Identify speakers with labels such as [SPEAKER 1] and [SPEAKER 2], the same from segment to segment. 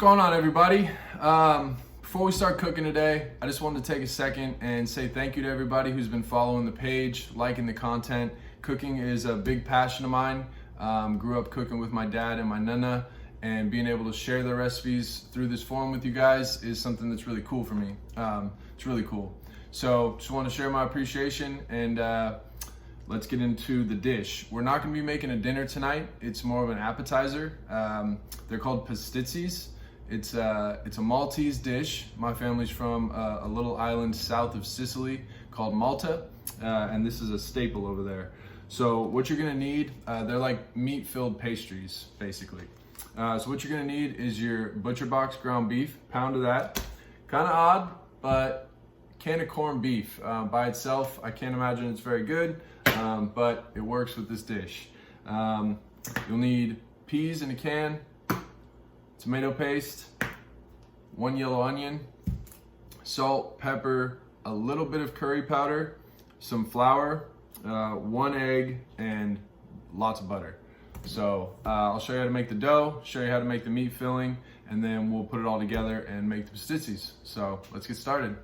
[SPEAKER 1] going on, everybody? Before we start cooking today, I just wanted to take a second and say thank you to everybody who's been following the page, liking the content. Cooking is a big passion of mine. Grew up cooking with my dad and my nana, and being able to share the recipes through this forum with you guys is something that's really cool for me. It's really cool. So just want to share my appreciation, and let's get into the dish. We're not going to be making a dinner tonight. It's more of an appetizer. They're called Paztizzis. It's a Maltese dish. My family's from a little island south of Sicily called Malta, and this is a staple over there. So what you're gonna need, they're like meat-filled pastries, basically. So what you're gonna need is your butcher box ground beef, pound of that. Kind of odd, but can of corned beef by itself, I can't imagine it's very good, but it works with this dish. You'll need peas in a can, tomato paste, 1 yellow onion, salt, pepper, a little bit of curry powder, some flour, 1 egg, and lots of butter. So I'll show you how to make the dough, show you how to make the meat filling, and then we'll put it all together and make the pastizis. So let's get started.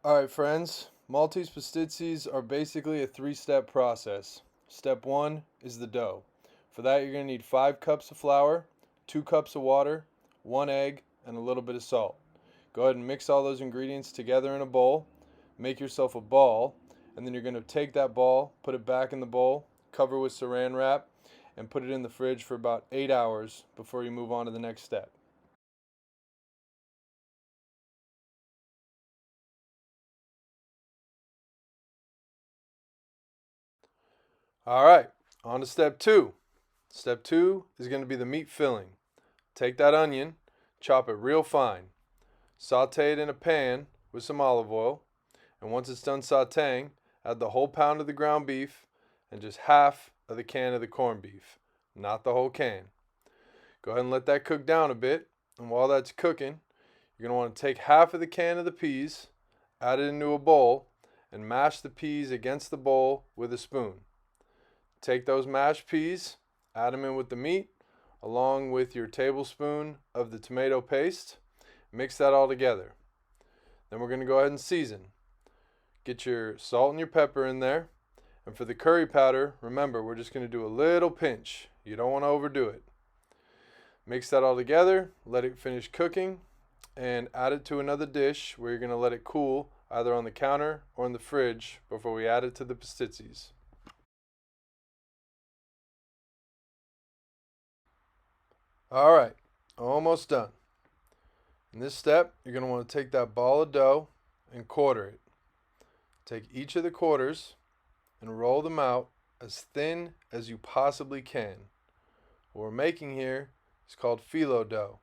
[SPEAKER 1] All right, friends, Maltese Paztizzis are basically a 3-step process. Step 1 is the dough. For that, you're going to need 5 cups of flour, 2 cups of water, 1 egg, and a little bit of salt. Go ahead and mix all those ingredients together in a bowl, make yourself a ball, and then you're going to take that ball, put it back in the bowl, cover with saran wrap, and put it in the fridge for about 8 hours before you move on to the next step. All right, on to step 2. Step 2 is going to be the meat filling. Take that onion, chop it real fine. Saute it in a pan with some olive oil, and once it's done sauteing, add the whole pound of the ground beef and just half of the can of the corned beef, not the whole can. Go ahead and let that cook down a bit, and while that's cooking, you're going to want to take half of the can of the peas, add it into a bowl, and mash the peas against the bowl with a spoon. Take those mashed peas, add them in with the meat, along with your tablespoon of the tomato paste. Mix that all together. Then we're going to go ahead and season. Get your salt and your pepper in there. And for the curry powder, remember, we're just going to do a little pinch. You don't want to overdo it. Mix that all together, let it finish cooking, and add it to another dish where you're going to let it cool either on the counter or in the fridge before we add it to the pastizis. All right, almost done. In this step, you're going to want to take that ball of dough and quarter it. Take each of the quarters and roll them out as thin as you possibly can. What we're making here is called phyllo dough.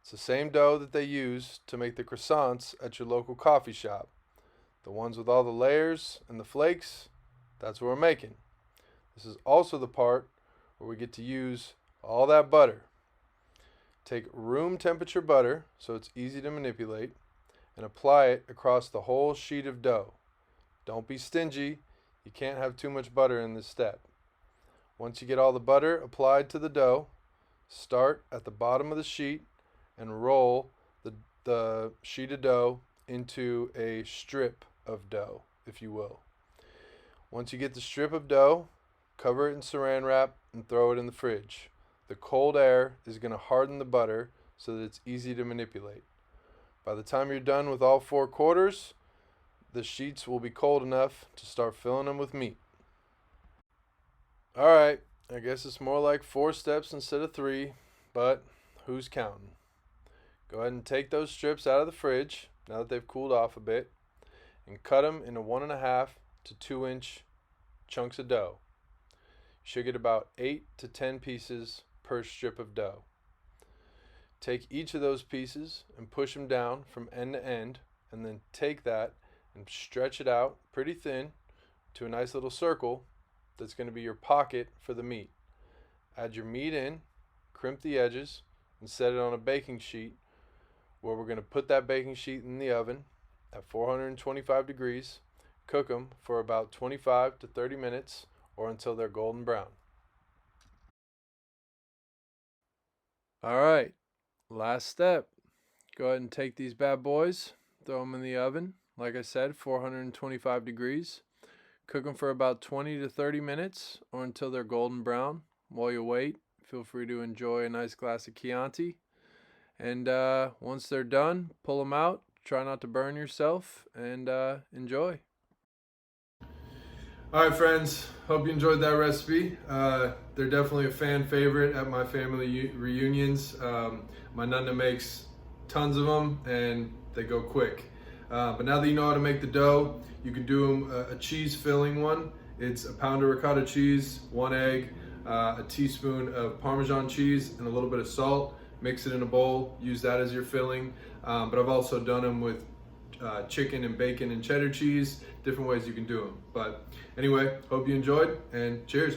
[SPEAKER 1] It's the same dough that they use to make the croissants at your local coffee shop. The ones with all the layers and the flakes, that's what we're making. This is also the part where we get to use all that butter. Take room temperature butter, so it's easy to manipulate, and apply it across the whole sheet of dough. Don't be stingy, you can't have too much butter in this step. Once you get all the butter applied to the dough, start at the bottom of the sheet and roll the sheet of dough into a strip of dough, if you will. Once you get the strip of dough, cover it in saran wrap and throw it in the fridge. The cold air is going to harden the butter so that it's easy to manipulate. By the time you're done with all 4 quarters, the sheets will be cold enough to start filling them with meat. Alright, I guess it's more like 4 steps instead of 3, but who's counting? Go ahead and take those strips out of the fridge, now that they've cooled off a bit, and cut them into 1.5 to 2 inch chunks of dough. You should get about 8 to 10 pieces per strip of dough. Take each of those pieces and push them down from end to end, and then take that and stretch it out pretty thin to a nice little circle that's going to be your pocket for the meat. Add your meat in, crimp the edges, and set it on a baking sheet where we're going to put that baking sheet in the oven at 425 degrees Cook them for about 25 to 30 minutes or until they're golden brown. All right, last step. Go ahead and take these bad boys, throw them in the oven. Like I said, 425 degrees. Cook them for about 20 to 30 minutes or until they're golden brown. While you wait, feel free to enjoy a nice glass of Chianti. And once they're done, pull them out. Try not to burn yourself and enjoy. All right, friends. Hope you enjoyed that recipe. They're definitely a fan favorite at my family reunions. My nonna makes tons of them and they go quick. But now that you know how to make the dough, you can do a cheese filling one. It's a pound of ricotta cheese, 1 egg, a teaspoon of Parmesan cheese, and a little bit of salt. Mix it in a bowl, use that as your filling. But I've also done them with chicken and bacon and cheddar cheese, different ways you can do them. But anyway, hope you enjoyed and cheers.